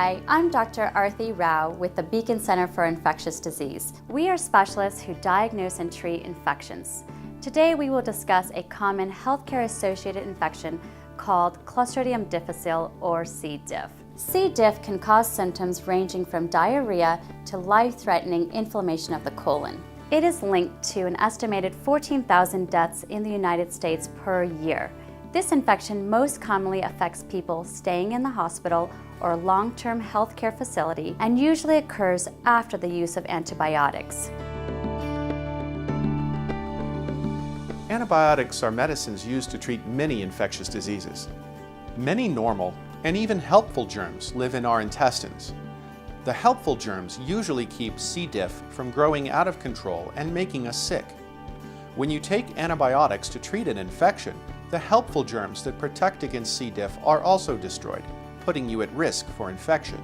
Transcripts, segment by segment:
Hi, I'm Dr. Arthi Rao with the Beacon Center for Infectious Disease. We are specialists who diagnose and treat infections. Today we will discuss a common healthcare-associated infection called Clostridium difficile, or C. diff. C. diff can cause symptoms ranging from diarrhea to life-threatening inflammation of the colon. It is linked to an estimated 14,000 deaths in the United States per year. This infection most commonly affects people staying in the hospital or long-term healthcare facility and usually occurs after the use of antibiotics. Antibiotics are medicines used to treat many infectious diseases. Many normal and even helpful germs live in our intestines. The helpful germs usually keep C. diff from growing out of control and making us sick. When you take antibiotics to treat an infection, the helpful germs that protect against C. diff are also destroyed, putting you at risk for infection.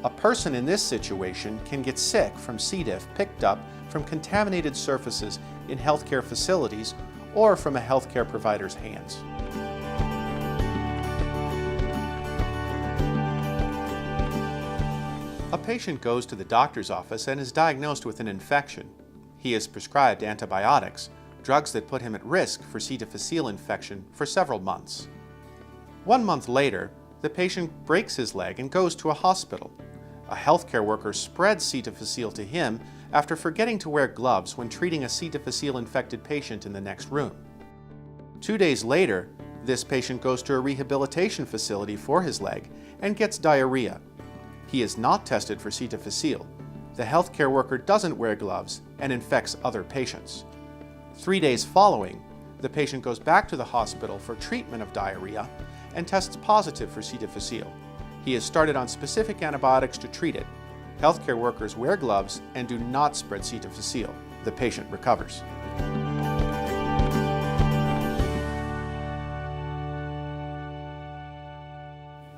A person in this situation can get sick from C. diff picked up from contaminated surfaces in healthcare facilities or from a healthcare provider's hands. A patient goes to the doctor's office and is diagnosed with an infection. He is prescribed antibiotics, drugs that put him at risk for C. difficile infection for several months. 1 month later, the patient breaks his leg and goes to a hospital. A healthcare worker spreads C. difficile to him after forgetting to wear gloves when treating a C. difficile infected patient in the next room. 2 days later, this patient goes to a rehabilitation facility for his leg and gets diarrhea. He is not tested for C. difficile. The healthcare worker doesn't wear gloves and infects other patients. 3 days following, the patient goes back to the hospital for treatment of diarrhea and tests positive for C. difficile. He is started on specific antibiotics to treat it. Healthcare workers wear gloves and do not spread C. difficile. The patient recovers.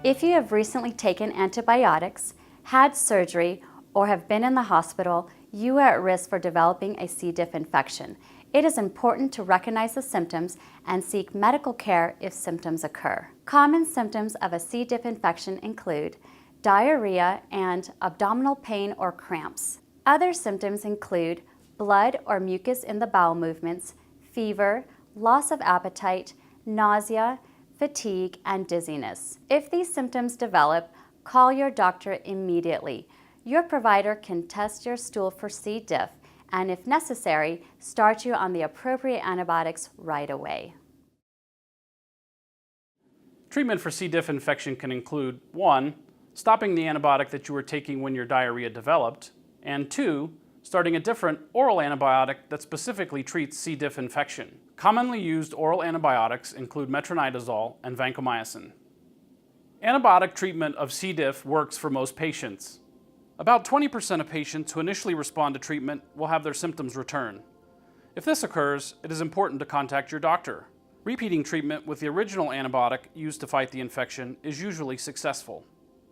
If you have recently taken antibiotics, had surgery, or have been in the hospital, you are at risk for developing a C. diff infection. It is important to recognize the symptoms and seek medical care if symptoms occur. Common symptoms of a C. diff infection include diarrhea and abdominal pain or cramps. Other symptoms include blood or mucus in the bowel movements, fever, loss of appetite, nausea, fatigue, and dizziness. If these symptoms develop, call your doctor immediately. Your provider can test your stool for C. diff and, if necessary, start you on the appropriate antibiotics right away. Treatment for C. diff infection can include 1. Stopping the antibiotic that you were taking when your diarrhea developed, and 2. Starting a different oral antibiotic that specifically treats C. diff infection. Commonly used oral antibiotics include metronidazole and vancomycin. Antibiotic treatment of C. diff works for most patients. About 20% of patients who initially respond to treatment will have their symptoms return. If this occurs, it is important to contact your doctor. Repeating treatment with the original antibiotic used to fight the infection is usually successful.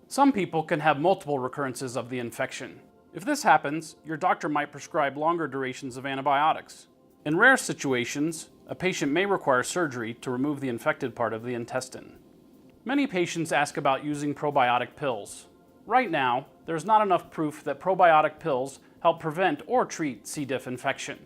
Some people can have multiple recurrences of the infection. If this happens, your doctor might prescribe longer durations of antibiotics. In rare situations, a patient may require surgery to remove the infected part of the intestine. Many patients ask about using probiotic pills. Right now, there's not enough proof that probiotic pills help prevent or treat C. diff infection.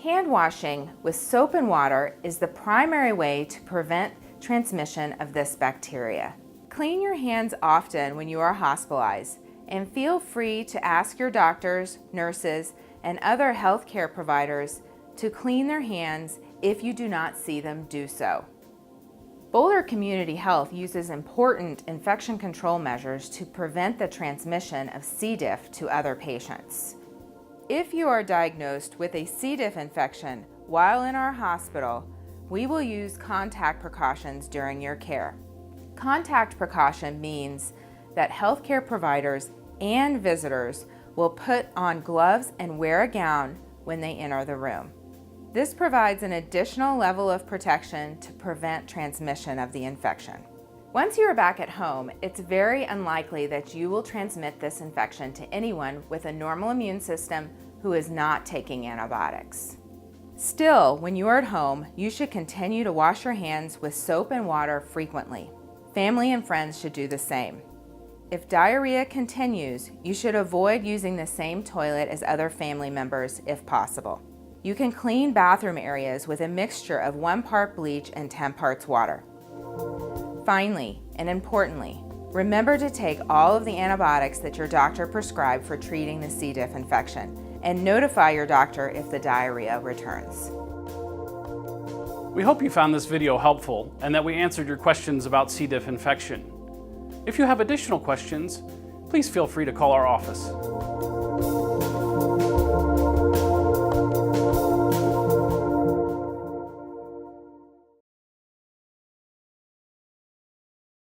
Hand washing with soap and water is the primary way to prevent transmission of this bacteria. Clean your hands often when you are hospitalized, and feel free to ask your doctors, nurses, and other healthcare providers to clean their hands if you do not see them do so. Boulder Community Health uses important infection control measures to prevent the transmission of C. diff to other patients. If you are diagnosed with a C. diff infection while in our hospital, we will use contact precautions during your care. Contact precaution means that healthcare providers and visitors will put on gloves and wear a gown when they enter the room. This provides an additional level of protection to prevent transmission of the infection. Once you are back at home, it's very unlikely that you will transmit this infection to anyone with a normal immune system who is not taking antibiotics. Still, when you are at home, you should continue to wash your hands with soap and water frequently. Family and friends should do the same. If diarrhea continues, you should avoid using the same toilet as other family members if possible. You can clean bathroom areas with a mixture of 1 part bleach and 10 parts water. Finally, and importantly, remember to take all of the antibiotics that your doctor prescribed for treating the C. diff infection, and notify your doctor if the diarrhea returns. We hope you found this video helpful and that we answered your questions about C. diff infection. If you have additional questions, please feel free to call our office.